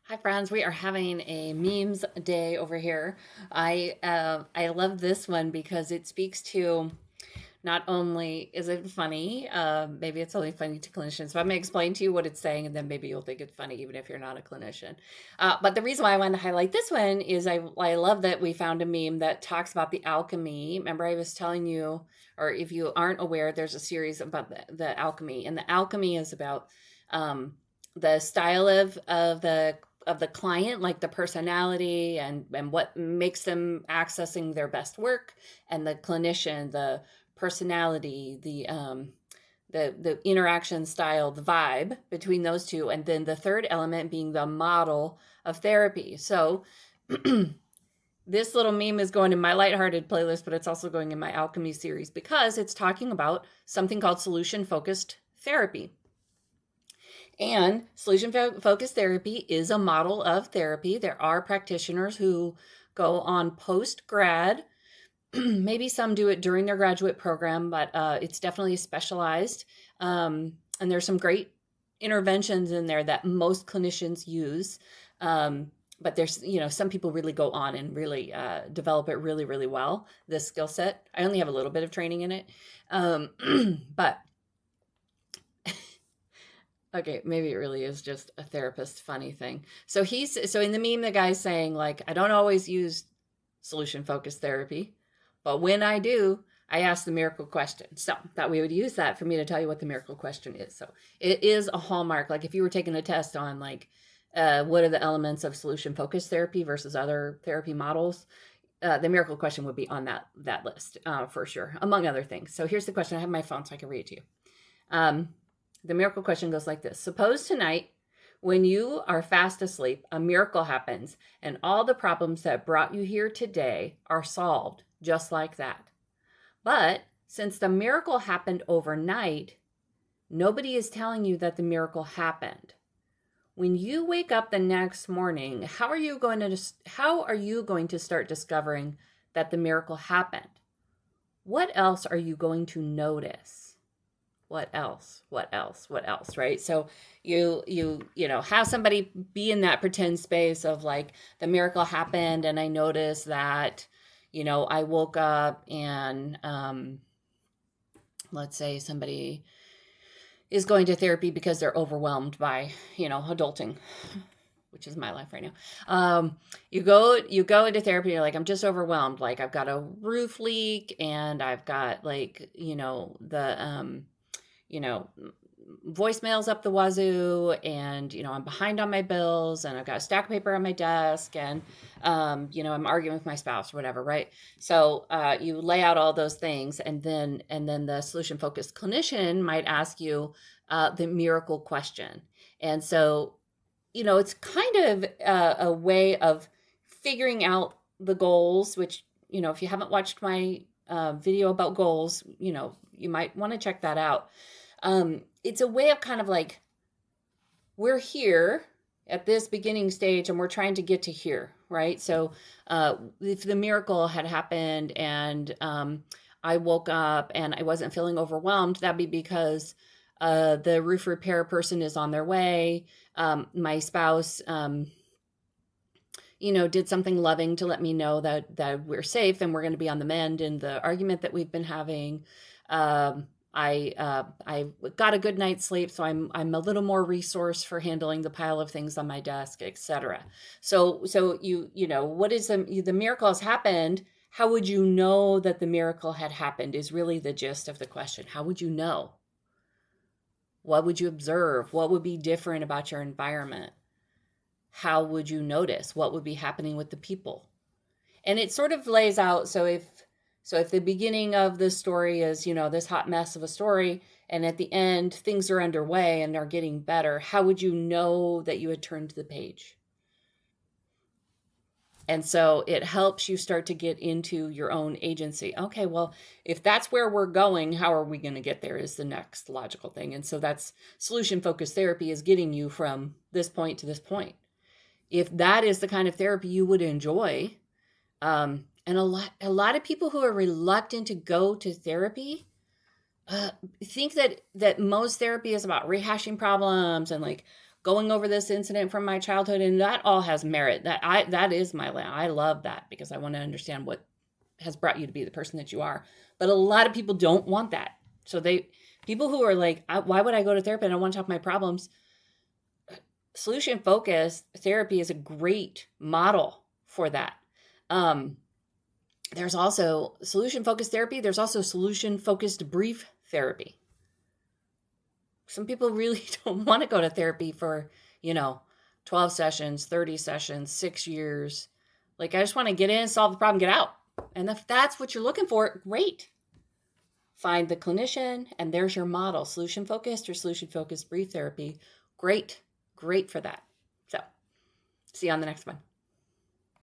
Hi friends, we are having a memes day over here. I love this one because it speaks to not only is it funny, maybe it's only funny to clinicians, but I'm going to explain to you what it's saying, and then maybe you'll think it's funny even if you're not a clinician. But the reason why I wanted to highlight this one is I love that we found a meme that talks about the alchemy. Remember, I was telling you, or if you aren't aware, there's a series about the alchemy, and the alchemy is about the style of the client, like the personality and what makes them accessing their best work, and the clinician, the personality, the interaction style, the vibe between those two, and then the third element being the model of therapy. So this little meme is going in my lighthearted playlist, but it's also going in my alchemy series because it's talking about something called solution focused therapy. And solution focused therapy is a model of therapy. There are practitioners who go on post grad. Maybe some do it during their graduate program, but it's definitely specialized. And there's some great interventions in there that most clinicians use. But there's, some people really go on and really develop it really, really well, this skill set. I only have a little bit of training in it. But okay, maybe it really is just a therapist funny thing. So in the meme, the guy's saying, like, I don't always use solution focused therapy, but when I do, I ask the miracle question. So thought we would use that for me to tell you what the miracle question is. So it is a hallmark. Like if you were taking a test on like what are the elements of solution focused therapy versus other therapy models, the miracle question would be on that list for sure, among other things. So here's the question. I have my phone so I can read it to you. The miracle question goes like this. Suppose tonight, when you are fast asleep, a miracle happens and all the problems that brought you here today are solved just like that. But since the miracle happened overnight, nobody is telling you that the miracle happened. When you wake up the next morning, how are you going to start discovering that the miracle happened? What else are you going to notice? What else, right? So have somebody be in that pretend space of like the miracle happened and I noticed that I woke up and let's say somebody is going to therapy because they're overwhelmed by adulting, which is my life right now. You go into therapy, you're like, I'm just overwhelmed, like I've got a roof leak and I've got like the voicemails up the wazoo, and I'm behind on my bills, and I've got a stack of paper on my desk, and I'm arguing with my spouse or whatever, right? So you lay out all those things, and then the solution focused clinician might ask you the miracle question. And so it's kind of a way of figuring out the goals, which if you haven't watched my video about goals, you might want to check that out. It's a way of kind of like, we're here at this beginning stage and we're trying to get to here, right? So if the miracle had happened and I woke up and I wasn't feeling overwhelmed, that'd be because the roof repair person is on their way. My spouse, did something loving to let me know that we're safe and we're going to be on the mend in the argument that we've been having. I got a good night's sleep, so I'm a little more resource for handling the pile of things on my desk, etc. So what is the miracle has happened? How would you know that the miracle had happened is really the gist of the question. How would you know? What would you observe? What would be different about your environment? How would you notice? What would be happening with the people? And it sort of lays out, so if the beginning of the story is, this hot mess of a story, and at the end things are underway and are getting better, how would you know that you had turned the page? And so it helps you start to get into your own agency. Okay, well, if that's where we're going, how are we going to get there is the next logical thing. And so that's solution-focused therapy, is getting you from this point to this point. If that is the kind of therapy you would enjoy, and a lot of people who are reluctant to go to therapy think that most therapy is about rehashing problems and like going over this incident from my childhood, and that all has merit. That is my land. I love that because I want to understand what has brought you to be the person that you are. But a lot of people don't want that. So people who are like, why would I go to therapy? I don't want to talk my problems. Solution focused therapy is a great model for that. There's also solution focused therapy. There's also solution focused brief therapy. Some people really don't want to go to therapy for, 12 sessions, 30 sessions, 6 years. Like, I just want to get in, solve the problem, get out. And if that's what you're looking for, great. Find the clinician, and there's your model, solution focused or solution focused brief therapy. Great for that. So, see you on the next one.